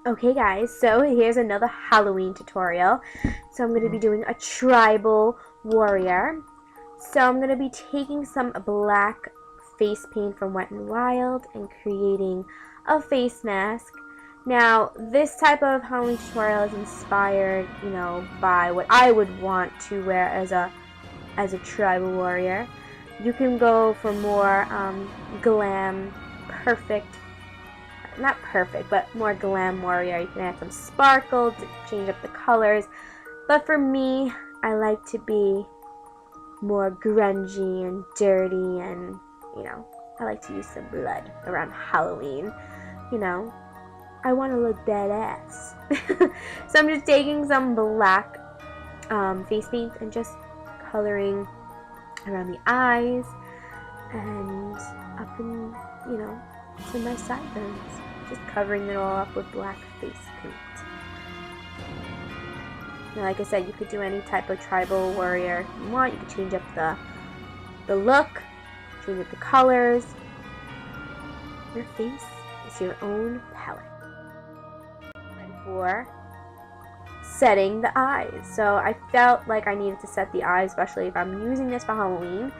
Okay guys, so here's another Halloween tutorial. So I'm going to be doing a tribal warrior. So I'm going to be taking some black face paint from Wet n Wild and creating a face mask. Now, this type of Halloween tutorial is inspired, by what I would want to wear as a tribal warrior. You can go for more glam, perfect, not perfect, but more glam warrior. You can add some sparkle to change up the colors. But for me, I like to be more grungy and dirty, and, I like to use some blood around Halloween. I want to look badass. So I'm just taking some black face paint and just coloring around the eyes and up in, to my sideburns. Just covering it all up with black face paint. Now, like I said, you could do any type of tribal warrior you want. You could change up the look, change up the colors. Your face is your own palette. And for setting the eyes. So I felt like I needed to set the eyes, especially if I'm using this for Halloween.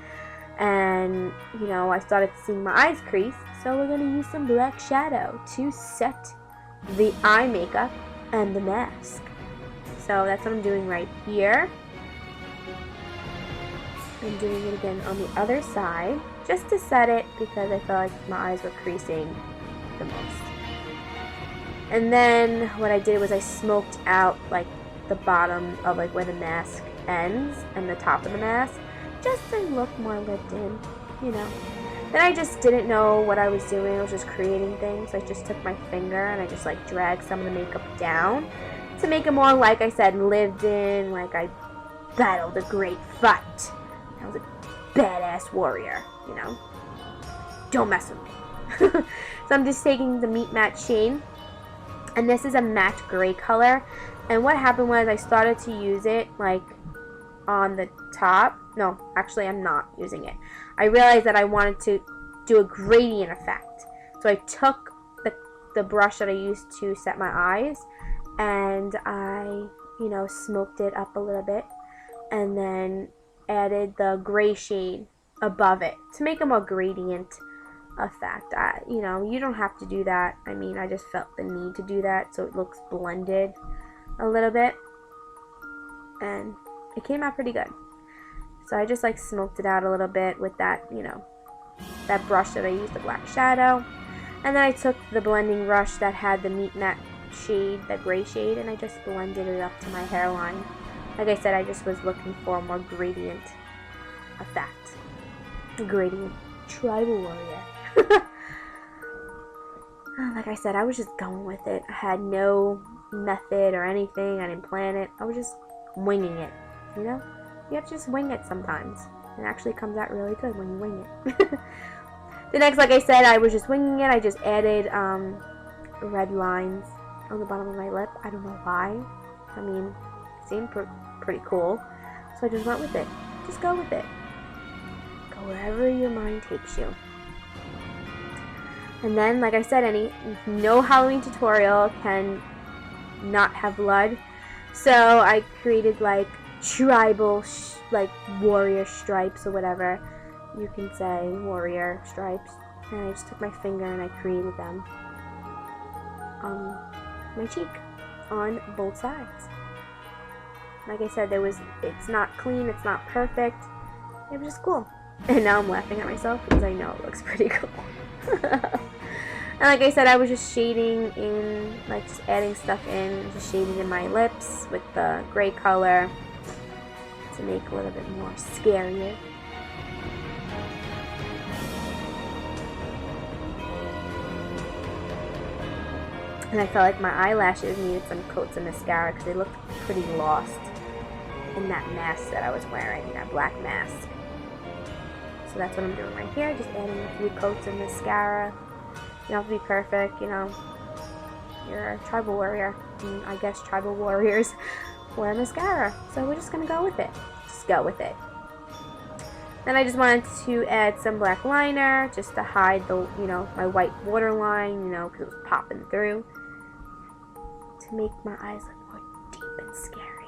And, I started seeing my eyes crease. So we're going to use some black shadow to set the eye makeup and the mask. So that's what I'm doing right here. I'm doing it again on the other side, just to set it, because I felt like my eyes were creasing the most. And then what I did was I smoked out like the bottom of like where the mask ends and the top of the mask, just to look more lived in, Then I just didn't know what I was doing. I was just creating things. I just took my finger and I just like dragged some of the makeup down to make it more, like I said, lived in, like I battled a great fight. I was a badass warrior, Don't mess with me. So I'm just taking the Meat Matte shade, and this is a matte gray color. And what happened was I started to use it like on the top. No, actually I'm not using it. I realized that I wanted to do a gradient effect. So I took the brush that I used to set my eyes, and I, smoked it up a little bit, and then added the gray shade above it to make a more gradient effect. You don't have to do that. I mean, I just felt the need to do that so it looks blended a little bit, and it came out pretty good. So I just like smoked it out a little bit with that, that brush that I used, the black shadow. And then I took the blending brush that had the Meat Matte shade, that gray shade, and I just blended it up to my hairline. Like I said, I just was looking for a more gradient effect. Gradient tribal warrior. Like I said, I was just going with it. I had no method or anything. I didn't plan it. I was just winging it, You have to just wing it sometimes. It actually comes out really good when you wing it. The next, like I said, I was just winging it. I just added red lines on the bottom of my lip. I don't know why. I mean, it seemed pretty cool. So I just went with it. Just go with it. Go wherever your mind takes you. And then, like I said, no Halloween tutorial can not have blood. So I created like tribal like warrior stripes, or whatever you can say, warrior stripes, and I just took my finger and I created them on my cheek on both sides. Like I said, it's not clean, it's not perfect, it was just cool. And now I'm laughing at myself because I know it looks pretty cool. And like I said, I was just shading in, like just adding stuff in, just shading in my lips with the gray color to make a little bit more scarier. And I felt like my eyelashes needed some coats of mascara because they looked pretty lost in that mask that I was wearing, that black mask. So that's what I'm doing right here, just adding a few coats of mascara. You don't have to be perfect, You're a tribal warrior. And I guess tribal warriors wear mascara. So we're just going to go with it. Just go with it. Then I just wanted to add some black liner just to hide the, my white waterline, because it was popping through. to make my eyes look more deep and scary.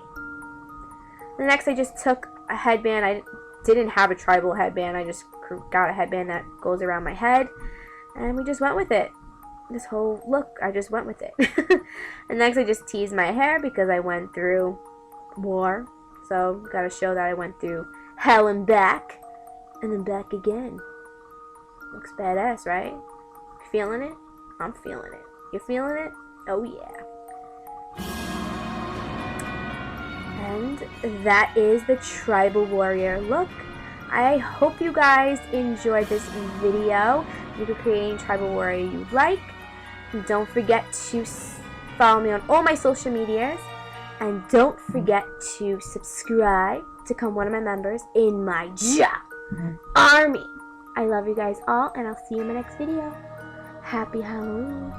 The next, I just took a headband. I didn't have a tribal headband. I just got a headband that goes around my head, and we just went with it. This whole look, I just went with it. And next, I just teased my hair because I went through war. So, gotta show that I went through hell and back, and then back again. Looks badass, right? Feeling it? I'm feeling it. You feeling it? Oh yeah. And that is the tribal warrior look. I hope you guys enjoyed this video. You can create any tribal warrior you like. And don't forget to follow me on all my social medias. And don't forget to subscribe to become one of my members in my army. I love you guys all, and I'll see you in my next video. Happy Halloween.